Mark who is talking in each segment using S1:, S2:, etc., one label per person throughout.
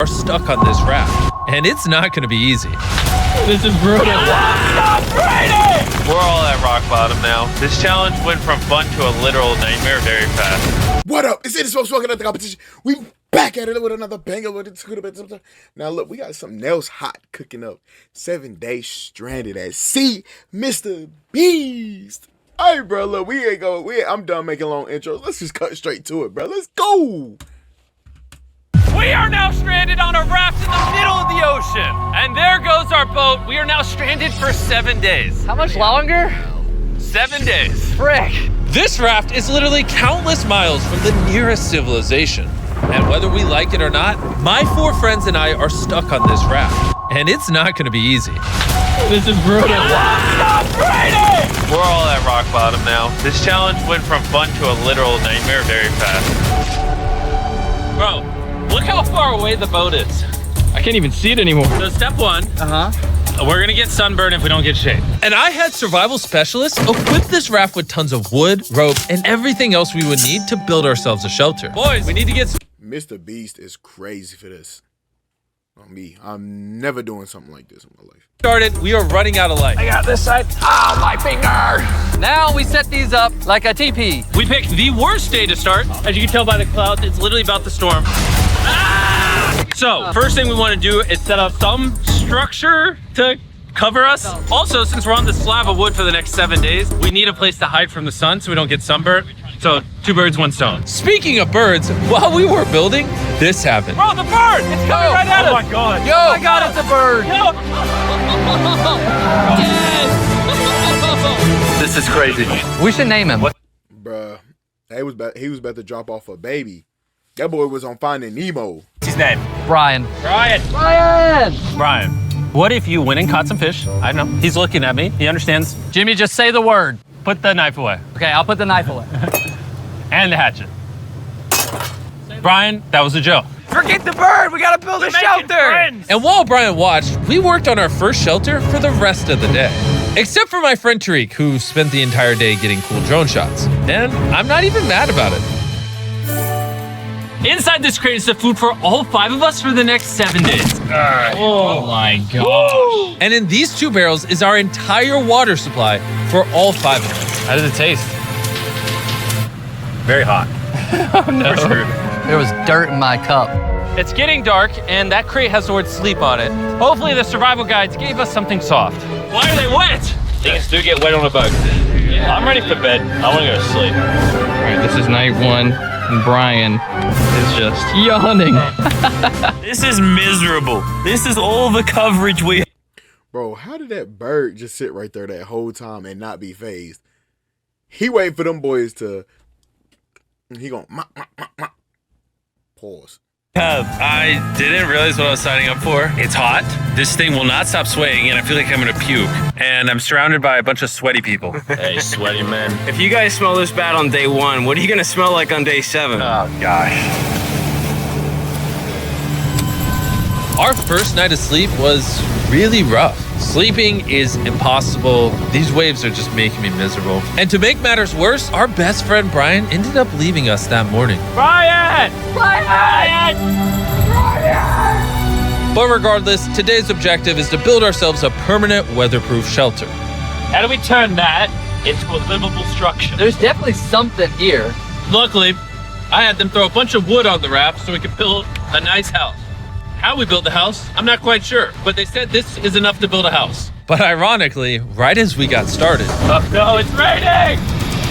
S1: are stuck on this raft, and it's not going to be easy.
S2: This is brutal.
S1: We're all at rock bottom now. This challenge went from fun to a literal nightmare very fast.
S3: What up? It's NtheSmoke welcome to the competition. We back at it with another banger. Now look, we got something else hot cooking up. 7 days stranded at sea, MtheBEAST. Hey, bro, look, I'm done making long intros. Let's just cut straight to it, bro. Let's go.
S1: We are now stranded on a raft in the middle of the ocean. And there goes our boat. We are now stranded for 7 days.
S2: How much longer?
S1: 7 days.
S2: Frick.
S1: This raft is literally countless miles from the nearest civilization. And whether we like it or not, my 4 friends and I are stuck on this raft. And it's not going to be easy.
S2: This is brutal.
S1: We're all at rock bottom now. This challenge went from fun to a literal nightmare very fast. Bro, look how far away the boat is.
S2: I can't even see it anymore.
S1: So step 1. We're gonna get sunburned if we don't get shade. And I had survival specialists equip this raft with tons of wood, rope, and everything else we would need to build ourselves a shelter. Boys, we need to get
S3: MtheBEAST is crazy for this. On me, I'm never doing something like this in my life.
S1: started. We are running out of light.
S2: I got this side. Ah, my finger. Now we set these up like a teepee.
S1: We picked the worst day to start. As you can tell by the clouds, it's literally about the storm. Ah! So, first thing we want to do is set up some structure to cover us. Also, since we're on this slab of wood for the next 7 days, we need a place to hide from the sun so we don't get sunburnt. So, 2 birds, 1 stone. Speaking of birds, while we were building, this happened. Bro, the bird! It's coming right at us! Oh my god.
S2: Yo, oh my god, it's a bird!
S1: Yo.
S2: Yes!
S1: This is crazy.
S2: We should name him. What?
S3: Bruh, he was about to drop off a baby. That boy was on Finding Nemo.
S1: What's his name?
S2: Brian.
S1: Brian.
S2: Brian!
S1: Brian. What if you went and caught some fish? I know. He's looking at me. He understands.
S2: Jimmy, just say the word.
S1: Put the knife away.
S2: Okay, I'll put the knife away.
S1: And the hatchet. Brian, that was a joke.
S2: Forget the bird! We gotta build a shelter!
S1: And while Brian watched, we worked on our first shelter for the rest of the day. Except for my friend Tariq, who spent the entire day getting cool drone shots. And I'm not even mad about it. Inside this crate is the food for all 5 of us for the next 7 days.
S2: Oh my gosh.
S1: And in these 2 barrels is our entire water supply for all 5 of us. How does it taste? Very hot.
S2: Oh no. There was dirt in my cup.
S1: It's getting dark, and that crate has the word sleep on it. Hopefully the survival guides gave us something soft. Why are they wet? Things do get wet on a boat. Yeah. I'm ready for bed. I want to go to sleep.
S2: All right, this is night 1, and Brian is just yawning.
S4: This is miserable. This is all the coverage we...
S3: Bro, how did that bird just sit right there that whole time and not be phased? He waiting for them boys to... He going... Pause.
S1: I didn't realize what I was signing up for. It's hot. This thing will not stop swaying, and I feel like I'm gonna puke. And I'm surrounded by a bunch of sweaty people.
S4: Hey, sweaty man. If you guys smell this bad on day 1, what are you gonna smell like on day 7?
S1: Oh, gosh. Our first night of sleep was really rough. Sleeping is impossible. These waves are just making me miserable. And to make matters worse, our best friend Brian ended up leaving us that morning.
S4: Brian!
S1: Brian! But regardless, today's objective is to build ourselves a permanent weatherproof shelter.
S4: How do we turn that into a livable structure?
S2: There's definitely something here.
S1: Luckily, I had them throw a bunch of wood on the raft so we could build a nice house. How we built the house, I'm not quite sure, but they said this is enough to build a house. But ironically, right as we got started...
S4: Oh no, it's raining!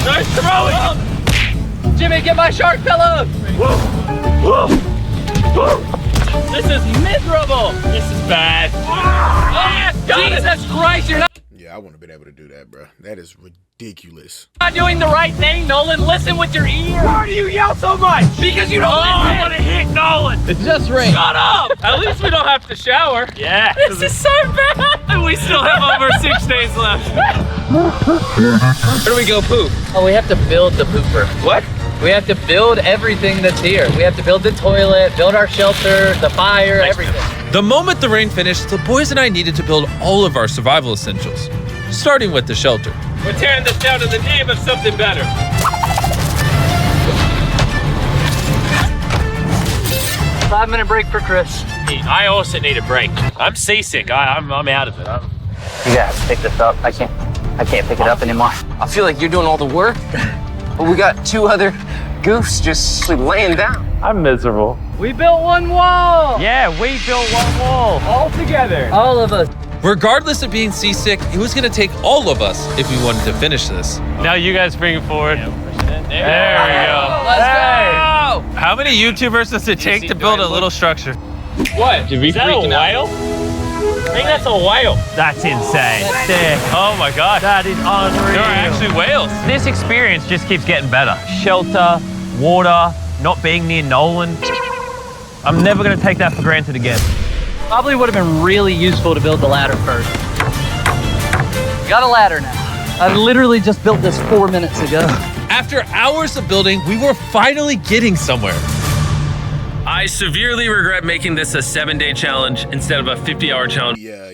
S4: They're throwing!
S2: Jimmy, get my shark pillow!
S4: This is miserable! This is bad.
S2: Jesus Christ, you're not
S3: Yeah, I wouldn't have been able to do that, bro. That is ridiculous.
S2: doing the right thing, Nolan. Listen with your ear.
S4: Why do you yell so much?
S2: Because you don't
S4: I want to hit Nolan!
S2: It just rained.
S4: Shut up!
S1: At least we don't have to shower.
S4: Yeah.
S1: This is so bad.
S4: And we still have over 6 days left.
S1: Where do we go poop?
S2: Oh, we have to build the pooper.
S1: What?
S2: We have to build everything that's here. We have to build the toilet, build our shelter, the fire, everything.
S1: The moment the rain finished, the boys and I needed to build all of our survival essentials, starting with the shelter.
S4: We're tearing this down in the name of something better.
S2: 5-minute break for Chris.
S1: I also need a break. I'm seasick. I'm out of it.
S2: You gotta pick this up. I can't pick it up anymore.
S4: I feel like you're doing all the work, but we got 2 other goofs just laying down.
S1: I'm miserable.
S2: We built one wall.
S1: Yeah, we built one wall. All together.
S2: All of us.
S5: Regardless of being seasick, it was gonna take all of us if we wanted to finish this.
S1: Now you guys bring it forward. There we go.
S2: Let's go.
S1: How many YouTubers does it take to build a little structure? What? Is that a whale? I think that's a whale. That's insane. Sick. Oh my gosh. That is unreal. There are actually whales. This experience just keeps getting better. Shelter, water, not being near Nolan. I'm never gonna take that for granted again.
S2: Probably would have been really useful to build the ladder first. Got a ladder now. I literally just built this 4 minutes ago.
S5: After hours of building, we were finally getting somewhere.
S1: I severely regret making this a 7-day challenge instead of a 50-hour challenge.
S3: Yeah.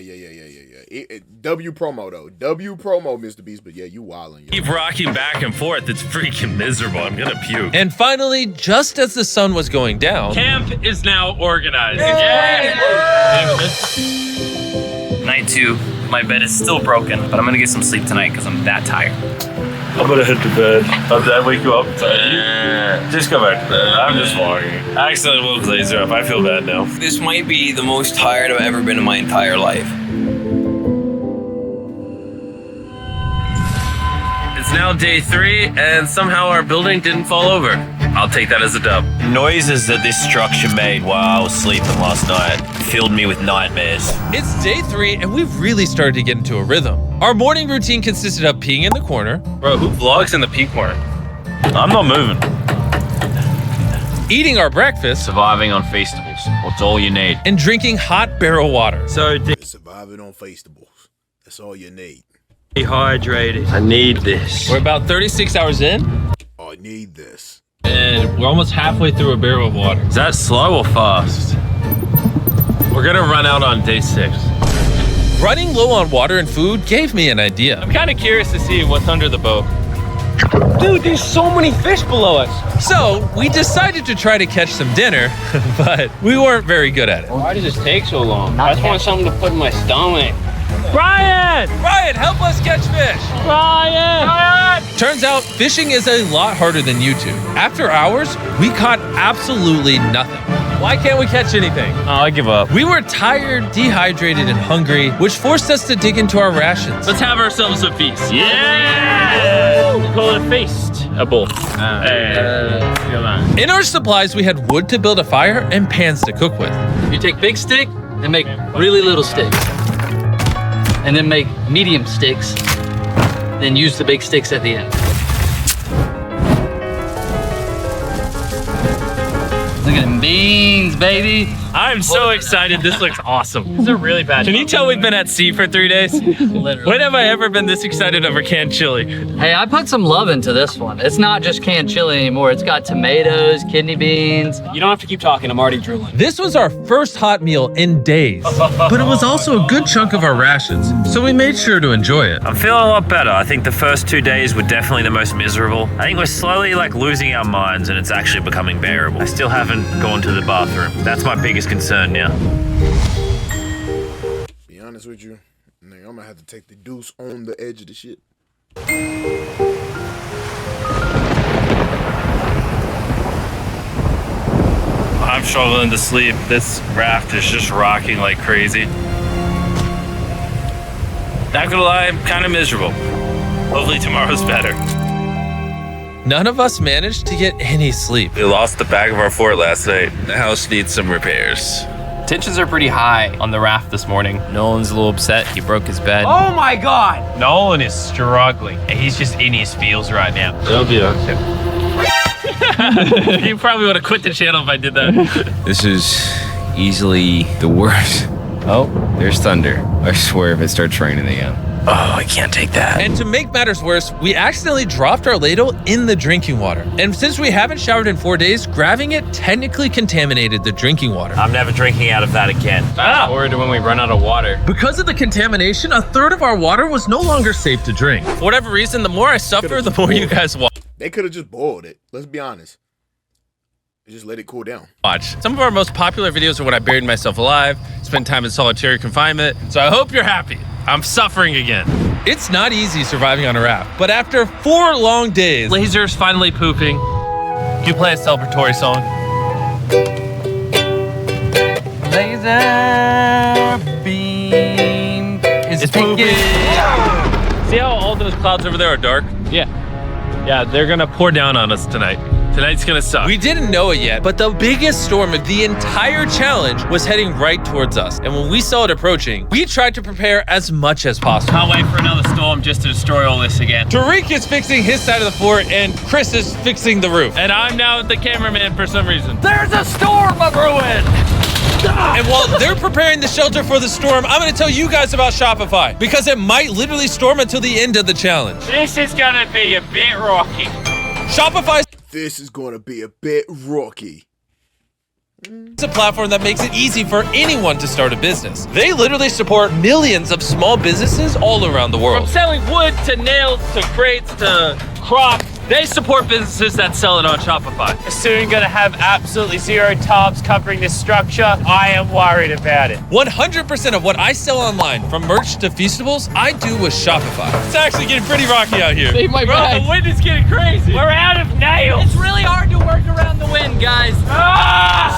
S3: W promo though. W promo, Mr. Beast. But yeah, you wildin'.
S1: Keep rocking back and forth. It's freaking miserable. I'm gonna puke.
S5: And finally, just as the sun was going down,
S1: Camp is now organized.
S6: Night 2, my bed is still broken, but I'm gonna get some sleep tonight because I'm that tired.
S1: I'm gonna head to bed. Did I wake you up? Just go back to bed. I'm just walking. I accidentally woke Laser up. I feel bad now.
S4: This might be the most tired I've ever been in my entire life.
S1: It's now day 3, and somehow our building didn't fall over. I'll take that as a dub.
S7: Noises that this structure made while I was sleeping last night filled me with nightmares.
S5: it's day 3 and we've really started to get into a rhythm. Our morning routine consisted of peeing in the corner,
S1: Bro, who vlogs in the pee corner?
S7: I'm not moving.
S5: eating our breakfast,
S7: Surviving on Feastables. What's all you need?
S5: and drinking hot barrel water.
S1: So
S3: Surviving on Feastables. That's all you need.
S1: dehydrated. I need this.
S5: We're about 36 hours in,
S3: I need this.
S1: And we're almost halfway through a barrel of water. Is that slow or fast? We're gonna run out on day 6.
S5: running low on water and food gave me an idea.
S1: I'm kind of curious to see what's under the boat. Dude, there's so many fish below us.
S5: So we decided to try to catch some dinner, but we weren't very good at it.
S1: Why does this take so long? I just want something to put in my stomach. Brian!
S5: Ryan, help us catch fish!
S1: Brian!
S5: Turns out fishing is a lot harder than YouTube. After hours, we caught absolutely nothing. Why can't we catch anything?
S1: Oh, I give up.
S5: We were tired, dehydrated, and hungry, which forced us to dig into our rations.
S1: Let's have ourselves a feast. Yeah! We call it a feast. A bowl. Come on.
S5: In our supplies, we had wood to build a fire and pans to cook with.
S2: You take big stick and make really little sticks. And then make medium sticks. Then use the big sticks at the end. Look at them beans, baby.
S1: I'm so excited. This looks awesome. This is a really bad. Can you tell we've been at sea for 3 days?
S2: Literally.
S1: When have I ever been this excited over canned chili?
S2: Hey, I put some love into this one. It's not just canned chili anymore. It's got tomatoes, kidney beans.
S6: You don't have to keep talking, I'm already drooling.
S5: This was our first hot meal in days, but it was also a good chunk of our rations, so we made sure to enjoy it.
S7: I'm feeling a lot better. I think the first 2 days were definitely the most miserable. I think we're slowly losing our minds and it's actually becoming bearable. I still haven't gone to the bathroom. That's my biggest concern now.
S3: Be honest with you, nigga, I'm gonna have to take the deuce on the edge of the shit.
S1: I'm struggling to sleep. This raft is just rocking like crazy. Not gonna lie, I'm kind of miserable. Hopefully tomorrow's better.
S5: None of us managed to get any sleep.
S1: We lost the back of our fort last night. The house needs some repairs.
S6: Tensions are pretty high on the raft this morning. Nolan's a little upset. He broke his bed.
S4: Oh my God!
S1: Nolan is struggling, and he's just in his feels right now. It'll be okay. You probably would have quit the channel if I did that.
S4: This is easily the worst. Oh, there's thunder. I swear if it starts raining again.
S7: Oh, I can't take that.
S5: And to make matters worse, we accidentally dropped our ladle in the drinking water. And since we haven't showered in 4 days, grabbing it technically contaminated the drinking water.
S7: I'm never drinking out of that again.
S1: Fast forward to when we run out of water.
S5: Because of the contamination, a third of our water was no longer safe to drink. For whatever reason, the more I suffer, the more you guys watch.
S3: They could have just boiled it. Let's be honest. Just let it cool down.
S5: Watch. Some of our most popular videos are when I buried myself alive, spent time in solitary confinement. So I hope you're happy. I'm suffering again. It's not easy surviving on a raft, but after 4 long days,
S1: Laser's finally pooping. Can you play a celebratory song?
S2: Laser beam is
S1: pooping. See how all those clouds over there are dark? Yeah, they're gonna pour down on us tonight. Tonight's gonna suck.
S5: we didn't know it yet, but the biggest storm of the entire challenge was heading right towards us. And when we saw it approaching, we tried to prepare as much as possible.
S6: Can't wait for another storm just to destroy all this again.
S5: Tariq is fixing his side of the fort, and Chris is fixing the roof.
S1: And I'm now the cameraman for some reason.
S2: There's a storm of ruin!
S5: And while they're preparing the shelter for the storm, I'm gonna tell you guys about Shopify, because it might literally storm until the end of the challenge.
S1: This is gonna be a bit rocky.
S5: Shopify
S3: This is going to be a bit rocky.
S5: is a platform that makes it easy for anyone to start a business. They literally support millions of small businesses all around the
S1: From
S5: world.
S1: selling wood to nails to crates to crops, they support businesses that sell it on Shopify.
S6: Soon gonna have absolutely 0 tarps covering this structure. I am worried about it.
S5: 100% of what I sell online, from merch to Feastables, I do with Shopify. It's actually getting pretty rocky out here.
S1: Bro, the wind is getting crazy. We're out of nails.
S2: It's really hard to work around the wind, guys.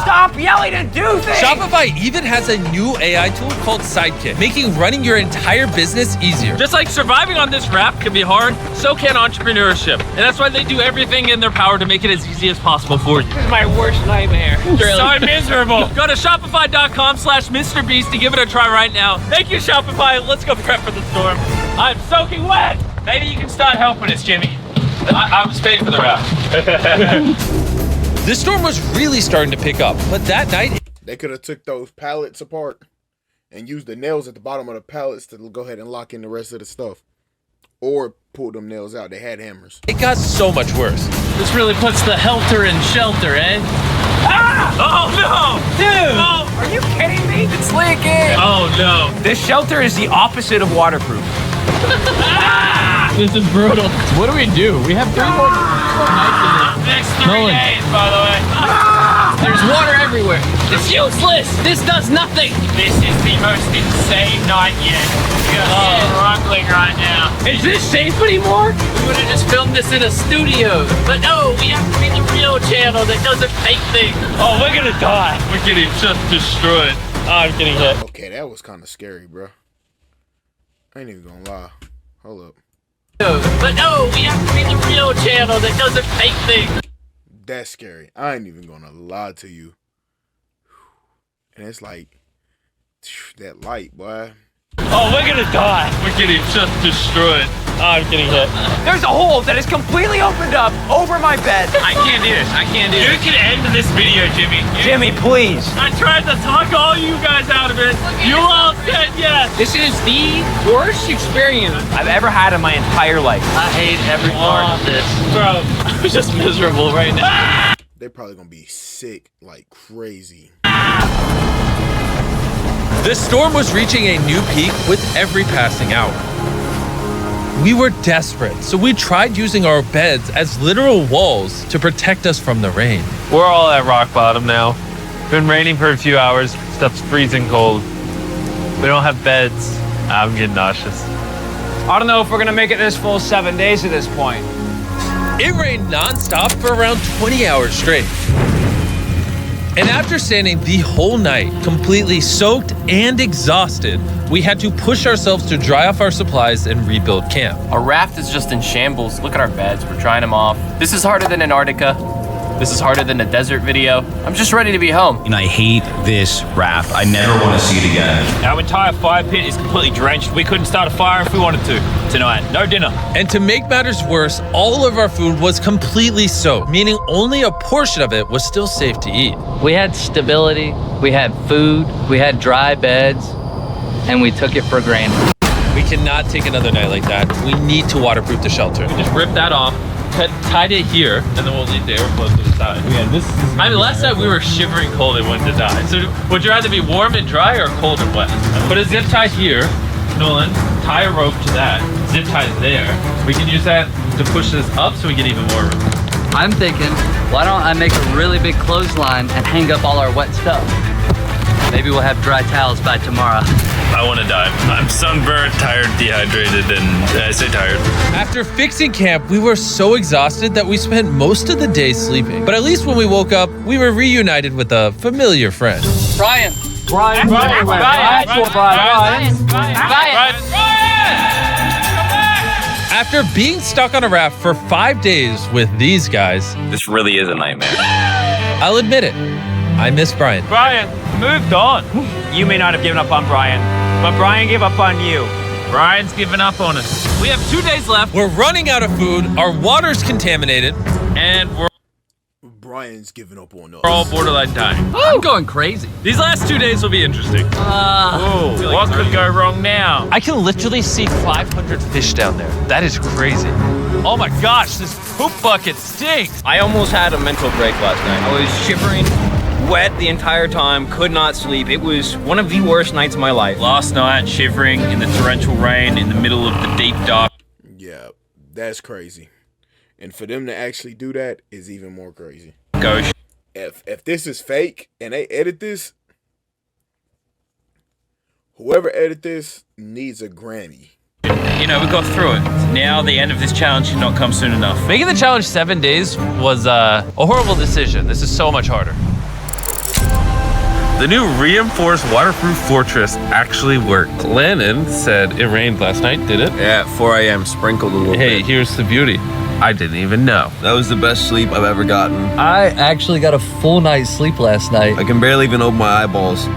S2: Stop yelling and do things!
S5: Shopify even has a new AI tool called Sidekick, making running your entire business easier.
S1: Just like surviving on this raft can be hard, so can entrepreneurship. And that's why they do everything in their power to make it as easy as possible for you.
S2: This is my worst nightmare.
S1: So miserable. Go to shopify.com/MrBeast to give it a try right now. Thank you, Shopify. Let's go prep for the storm. I'm soaking wet. Maybe you can start helping us, Jimmy. I was paid for the raft.
S5: The storm was really starting to pick up, but that night,
S3: They could have took those pallets apart and used the nails at the bottom of the pallets to go ahead and lock in the rest of the stuff. Or pull them nails out. They had hammers.
S5: it got so much worse.
S2: This really puts the helter in shelter, eh?
S1: Oh no!
S2: Dude!
S1: Oh,
S2: Are you kidding me? It's leaking!
S1: oh no!
S6: This shelter is the opposite of waterproof.
S2: This is brutal. What do? We have 3 more nights in this.
S1: Next 3
S2: Nolan.
S1: days, by the way.
S2: There's water everywhere. It's useless. This does nothing.
S1: This is the most insane night yet. We are struggling right now.
S2: Is this safe anymore? We would have just filmed this in a studio. But no, we have to be the real channel that doesn't fake things.
S1: Oh, we're gonna die. We're getting just destroyed. Oh, I'm getting hit.
S3: Okay, that was kind of scary, bro. I ain't even gonna lie. Hold up.
S2: But no, we have to be the real channel that doesn't fake things.
S3: That's scary. I ain't even gonna lie to you. And it's like, that light, boy.
S1: Oh, we're gonna die. We're getting just destroyed. Oh, I'm getting hit.
S6: There's a hole that is completely opened up over my bed.
S1: I can't do this. I can't do this. You can end this video, Jimmy.
S6: Jimmy, please.
S1: I tried to talk all you guys out of it. You all said yes.
S2: This is the worst experience
S6: I've ever had in my entire life.
S2: I hate every part of this.
S1: Bro, I'm just miserable right now.
S3: They're probably gonna be sick like crazy.
S5: The storm was reaching a new peak with every passing hour. We were desperate, so we tried using our beds as literal walls to protect us from the rain.
S1: We're all at rock bottom now. Been raining for a few hours. Stuff's freezing cold. We don't have beds. I'm getting nauseous.
S6: I don't know if we're gonna make it this full 7 days at this point.
S5: It rained nonstop for around 20 hours straight. And after standing the whole night, completely soaked and exhausted, we had to push ourselves to dry off our supplies and rebuild camp.
S8: Our raft is just in shambles. Look at our beds. We're drying them off. This is harder than Antarctica. This is harder than the desert video. I'm just ready to be home.
S4: And I hate this raft. I never want to see it again.
S6: Our entire fire pit is completely drenched. We couldn't start a fire if we wanted to tonight. No dinner.
S5: And to make matters worse, all of our food was completely soaked, meaning only a portion of it was still safe to eat.
S2: We had stability, we had food, we had dry beds, and we took it for granted.
S5: We cannot take another night like that. We need to waterproof the shelter.
S1: Just rip that off, tied it here, and then we'll leave the airflow to the side.
S9: Yeah, this is.
S1: I mean, last night we were shivering cold and wanted to die. So would you rather be warm and dry or cold and wet? Put a zip tie here, Nolan, tie a rope to that, zip tie there. We can use that to push this up so we get even more room.
S2: I'm thinking, why don't I make a really big clothesline and hang up all our wet stuff? Maybe we'll have dry towels by tomorrow.
S7: I want to die. I'm sunburned, tired, dehydrated, and I say tired.
S5: After fixing camp, we were so exhausted that we spent most of the day sleeping. But at least when we woke up, we were reunited with a familiar friend.
S2: Brian.
S5: After being stuck on a raft for 5 days with these guys,
S6: This really is a nightmare.
S5: I'll admit it, I miss Brian.
S9: Brian, moved on. You may not have given up on Brian, but Brian gave up on you.
S1: Brian's giving up on us. We have 2 days left,
S5: We're running out of food, our water's contaminated,
S1: and we're
S3: Brian's giving up on us.
S1: all borderline dying.
S2: I'm going crazy.
S1: These last 2 days will be interesting.
S9: What could go wrong now?
S5: I can literally see 500 fish down there. That is crazy. Oh my gosh, this poop bucket stinks.
S4: I almost had a mental break last night. I was shivering, wet the entire time, could not sleep. It was one of the worst nights of my life.
S6: Last night, shivering in the torrential rain in the middle of the deep dark.
S3: Yeah, that's crazy. And for them to actually do that is even more crazy.
S6: Ghost.
S3: If this is fake and they edit this, whoever edited this needs a Grammy.
S6: You know, we got through it. Now the end of this challenge should not come soon enough.
S5: Making the challenge 7 days was a horrible decision. This is so much harder.
S7: The new reinforced waterproof fortress actually worked. Lennon said it rained last night, did it?
S4: Yeah, at 4 a.m. sprinkled a little
S7: Hey,
S4: bit.
S7: here's the beauty. I didn't even know.
S4: That was the best sleep I've ever gotten.
S2: I actually got a full night's sleep last night.
S4: I can barely even open my eyeballs.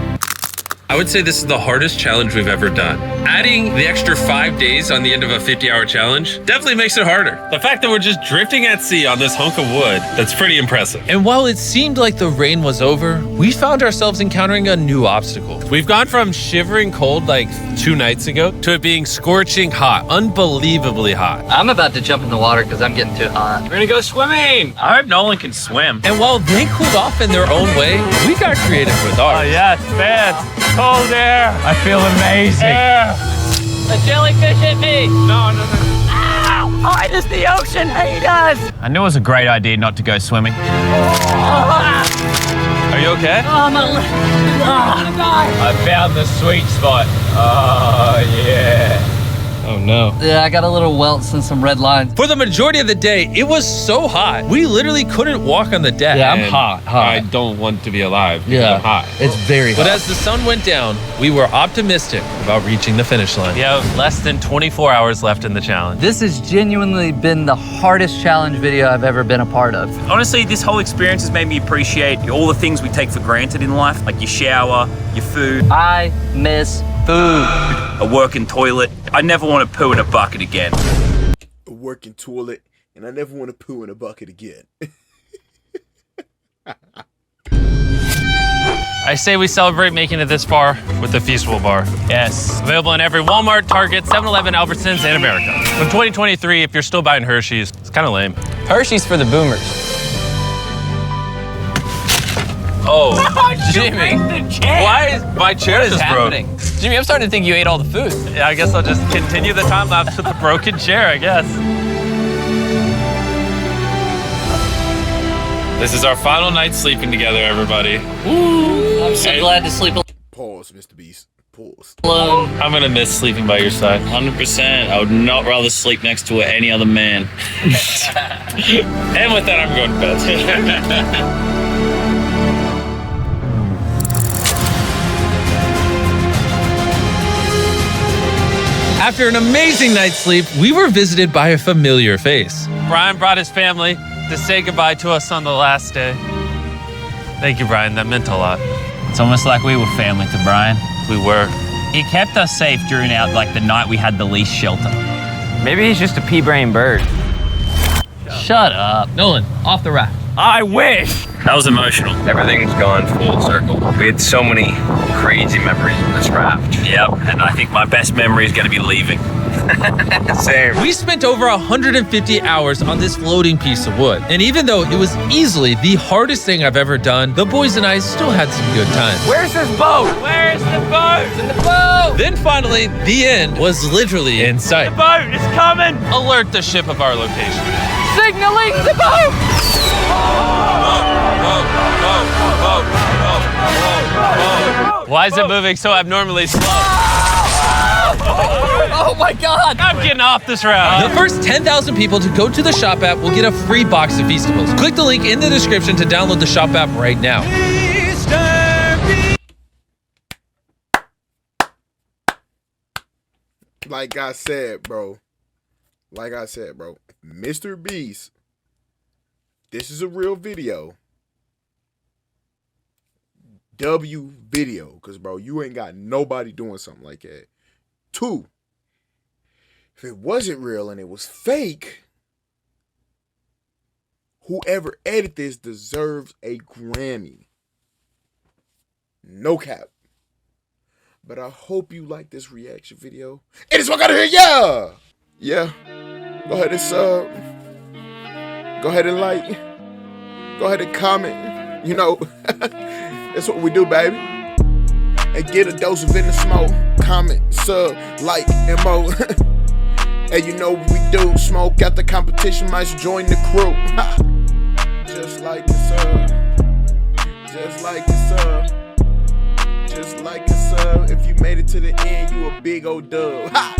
S5: I would say this is the hardest challenge we've ever done. Adding the extra 5 days on the end of a 50-hour challenge definitely makes it harder. The fact that we're just drifting at sea on this hunk of wood, that's pretty impressive. And while it seemed like the rain was over, we found ourselves encountering a new obstacle. We've gone from shivering cold like 2 nights ago to it being scorching hot, unbelievably hot.
S2: I'm about to jump in the water because I'm getting too hot.
S1: We're gonna go swimming.
S6: I hope Nolan can swim.
S5: And while they cooled off in their own way, we got creative with ours.
S9: Oh yes, man. Cold air. I feel amazing.
S2: A jellyfish hit me!
S9: No.
S2: Oh, it is the ocean haters!
S6: I knew it was a great idea not to go swimming.
S5: Are you okay?
S2: Oh, I'm gonna die!
S9: I found the sweet spot. Oh yeah.
S5: Oh no.
S2: Yeah, I got a little welts and some red lines.
S5: For the majority of the day, it was so hot. We literally couldn't walk on the deck.
S2: Yeah, I'm
S5: And
S2: hot.
S5: I don't want to be alive. because
S2: Yeah,
S5: I'm hot.
S2: it's very hot.
S5: But as the sun went down, we were optimistic about reaching the finish line. We have less than 24 hours left in the challenge.
S2: This has genuinely been the hardest challenge video I've ever been a part of.
S6: Honestly, this whole experience has made me appreciate all the things we take for granted in life, like your shower, your food,
S2: I miss food.
S6: a working toilet. I never want to poo in a bucket again.
S3: A working toilet, and I never want to poo in a bucket again.
S5: I say we celebrate making it this far with the Feastable Bar.
S6: Yes.
S5: Available in every Walmart, Target, 7-Eleven, Albertsons, and America. From 2023, if you're still buying Hershey's, it's kind of lame.
S9: Hershey's for the boomers.
S5: Oh, Jimmy. Why is my chair just broke?
S9: Jimmy, I'm starting to think you ate all the food.
S5: Yeah, I guess I'll just continue the time lapse with the broken chair, I guess. This is our final night sleeping together, everybody.
S2: I'm so glad to sleep
S3: Pause, Mr. Beast. Pause.
S2: alone.
S5: I'm gonna miss sleeping by your side.
S6: 100%. I would not rather sleep next to any other man.
S5: And with that, I'm going to bed. After an amazing night's sleep, we were visited by a familiar face. Brian brought his family to say goodbye to us on the last day. Thank you, Brian. That meant a lot.
S6: It's almost like we were family to Brian.
S5: We were.
S6: He kept us safe during the night we had the least shelter.
S9: Maybe he's just a pea-brain bird.
S2: Shut up.
S5: Nolan, off the raft.
S9: I wish.
S6: That was emotional.
S4: Everything's gone full circle. We had so many crazy memories in this raft.
S6: Yep, and I think my best memory is going to be leaving.
S4: Same.
S5: We spent over 150 hours on this floating piece of wood. And even though it was easily the hardest thing I've ever done, the boys and I still had some good times.
S9: Where's this boat? Where's the boat? In the boat!
S5: Then finally, the end was literally in sight.
S9: The boat is coming!
S5: Alert the ship of our location.
S2: Signaling the boat!
S9: Why is it moving so abnormally slow?
S2: Oh my God!
S9: I'm getting off this round.
S5: The first 10,000 people to go to the Shop app will get a free box of Feastables. Click the link in the description to download the Shop app right now.
S3: Like I said, bro. Mr. Beast. This is a real video. W video. Because, bro, you ain't got nobody doing something like that. 2. If it wasn't real and it was fake, whoever edited this deserves a Grammy. No cap. But I hope you like this reaction video. And it's what I got here, yeah! Yeah. Go ahead and sub. Go ahead and like. Go ahead and comment. You know, that's what we do, baby. And get a dose of NtheSmoke. Comment, sub, like, and more. And you know what we do. Smoke got the competition, might join the crew. Just like it's just like it's just like it's if you made it to the end, you a big old dub. Ha!